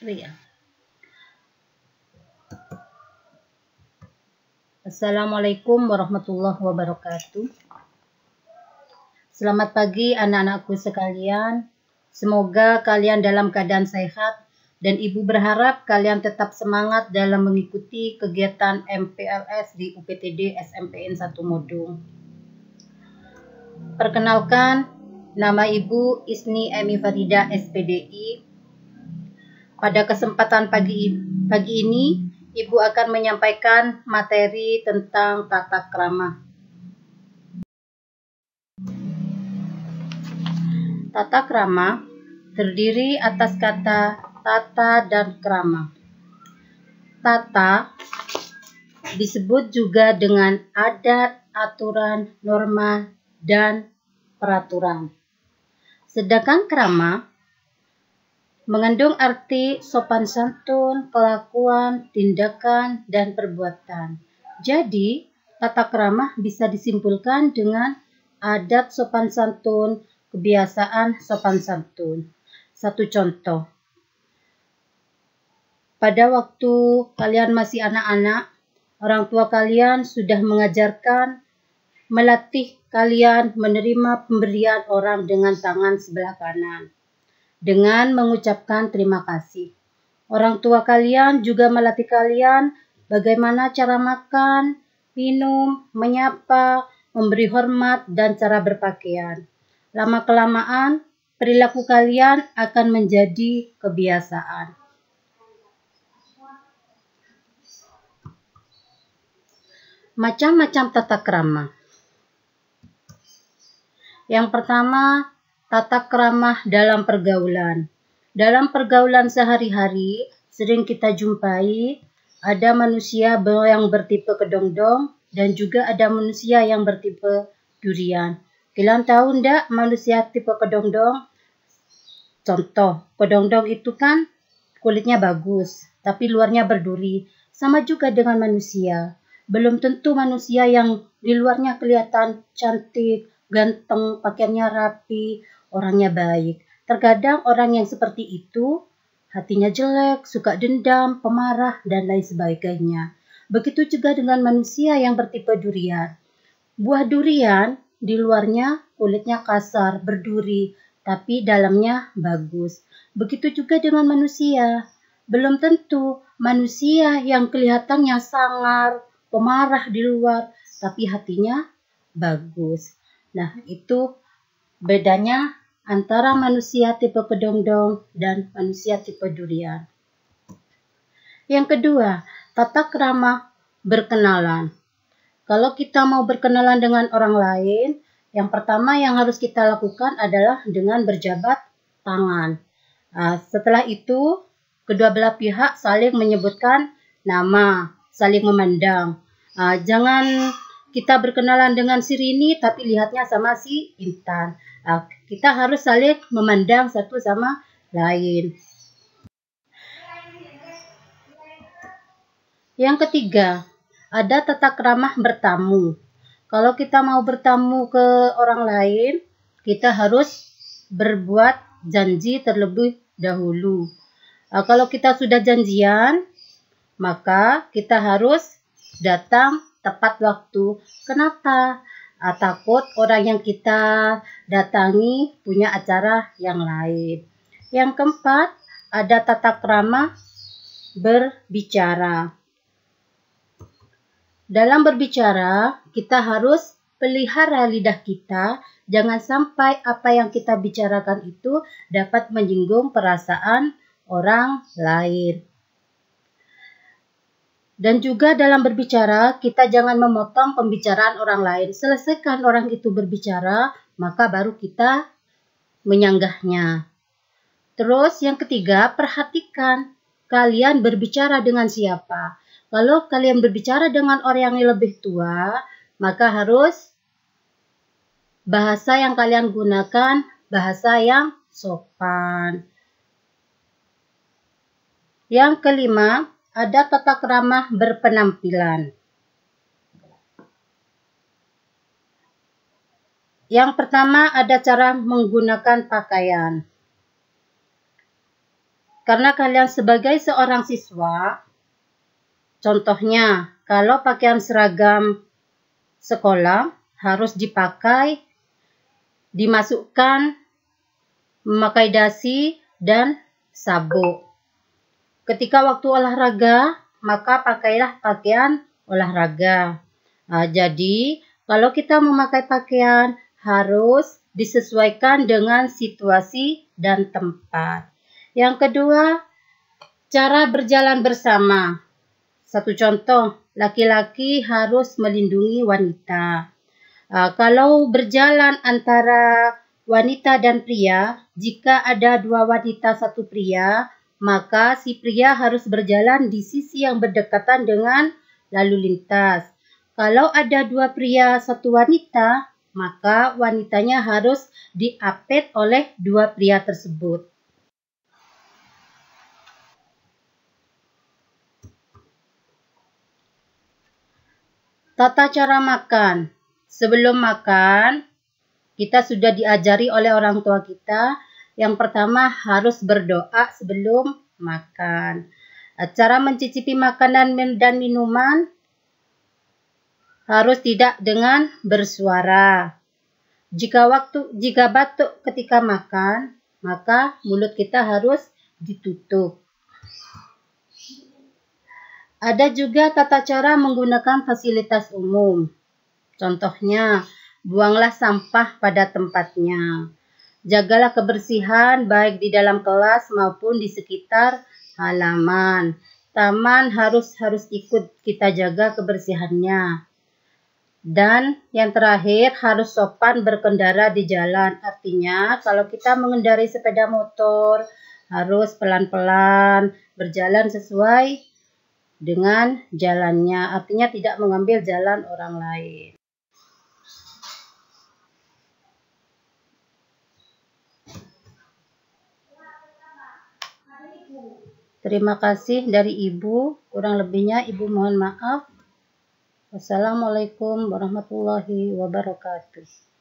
Iya. Assalamualaikum warahmatullahi wabarakatuh. Selamat pagi anak-anakku sekalian. Semoga kalian dalam keadaan sehat dan Ibu berharap kalian tetap semangat dalam mengikuti kegiatan MPLS di UPTD SMPN 1 Modung. Perkenalkan, nama Ibu Isni Emi Farida SPDI. Pada kesempatan pagi ini, Ibu akan menyampaikan materi tentang tata krama. Tata krama terdiri atas kata tata dan krama. Tata disebut juga dengan adat, aturan, norma, dan peraturan. Sedangkan krama mengandung arti sopan santun, kelakuan, tindakan, dan perbuatan. Jadi, tata krama bisa disimpulkan dengan adat sopan santun, kebiasaan sopan santun. Satu contoh. Pada waktu kalian masih anak-anak, orang tua kalian sudah mengajarkan, melatih kalian menerima pemberian orang dengan tangan sebelah kanan, dengan mengucapkan terima kasih. Orang tua kalian juga melatih kalian bagaimana cara makan, minum, menyapa, memberi hormat, dan cara berpakaian. Lama-kelamaan, perilaku kalian akan menjadi kebiasaan. Macam-macam tata krama. Yang pertama, tata krama dalam pergaulan. Dalam pergaulan sehari-hari, sering kita jumpai ada manusia yang bertipe kedongdong dan juga ada manusia yang bertipe durian. Kalian tahu enggak manusia tipe kedongdong? Contoh, kedongdong itu kan kulitnya bagus, tapi luarnya berduri. Sama juga dengan manusia. Belum tentu manusia yang di luarnya kelihatan cantik, ganteng, pakaiannya rapi, orangnya baik. Terkadang orang yang seperti itu hatinya jelek, suka dendam, pemarah, dan lain sebagainya. Begitu juga dengan manusia yang bertipe durian. Buah durian di luarnya kulitnya kasar, berduri, tapi dalamnya bagus. Begitu juga dengan manusia. Belum tentu manusia yang kelihatannya sangar, pemarah di luar, tapi hatinya bagus. Nah, itu bedanya antara manusia tipe kedongdong dan manusia tipe durian. Yang kedua, tata krama berkenalan. Kalau kita mau berkenalan dengan orang lain, yang pertama yang harus kita lakukan adalah dengan berjabat tangan. Setelah itu, kedua belah pihak saling menyebutkan nama, saling memandang. Jangan kita berkenalan dengan si Rini tapi lihatnya sama si Intan. Kita harus saling memandang satu sama lain. Yang ketiga, ada tata krama bertamu. Kalau kita mau bertamu ke orang lain, kita harus berbuat janji terlebih dahulu. Kalau kita sudah janjian, maka kita harus datang tepat waktu. Kenapa? Takut orang yang kita datangi punya acara yang lain. Yang keempat, ada tata krama berbicara. Dalam berbicara, kita harus pelihara lidah kita. Jangan sampai apa yang kita bicarakan itu dapat menyinggung perasaan orang lain. Dan juga dalam berbicara, kita jangan memotong pembicaraan orang lain. Selesaikan orang itu berbicara, maka baru kita menyanggahnya. Terus yang ketiga, perhatikan kalian berbicara dengan siapa. Kalau kalian berbicara dengan orang yang lebih tua, maka harus bahasa yang kalian gunakan, bahasa yang sopan. Yang kelima, ada tata krama berpenampilan. Yang pertama, ada cara menggunakan pakaian. Karena kalian sebagai seorang siswa, contohnya kalau pakaian seragam sekolah harus dipakai, dimasukkan, memakai dasi dan sabuk. Ketika waktu olahraga, maka pakailah pakaian olahraga. Jadi, kalau kita memakai pakaian harus disesuaikan dengan situasi dan tempat. Yang kedua, cara berjalan bersama. Satu contoh, laki-laki harus melindungi wanita. Kalau berjalan antara wanita dan pria, jika ada dua wanita satu pria, maka si pria harus berjalan di sisi yang berdekatan dengan lalu lintas. Kalau ada dua pria satu wanita, maka wanitanya harus diapit oleh dua pria tersebut. Tata cara makan. Sebelum makan, kita sudah diajari oleh orang tua kita. Yang pertama harus berdoa sebelum makan. Cara mencicipi makanan dan minuman harus tidak dengan bersuara. Jika batuk ketika makan, maka mulut kita harus ditutup. Ada juga tata cara menggunakan fasilitas umum. Contohnya, buanglah sampah pada tempatnya. Jagalah kebersihan baik di dalam kelas maupun di sekitar halaman. Taman harus ikut kita jaga kebersihannya. Dan yang terakhir, harus sopan berkendara di jalan. Artinya, kalau kita mengendarai sepeda motor, harus pelan-pelan, berjalan sesuai dengan jalannya, artinya tidak mengambil jalan orang lain. Terima kasih dari Ibu, kurang lebihnya Ibu mohon maaf. Wassalamualaikum warahmatullahi wabarakatuh.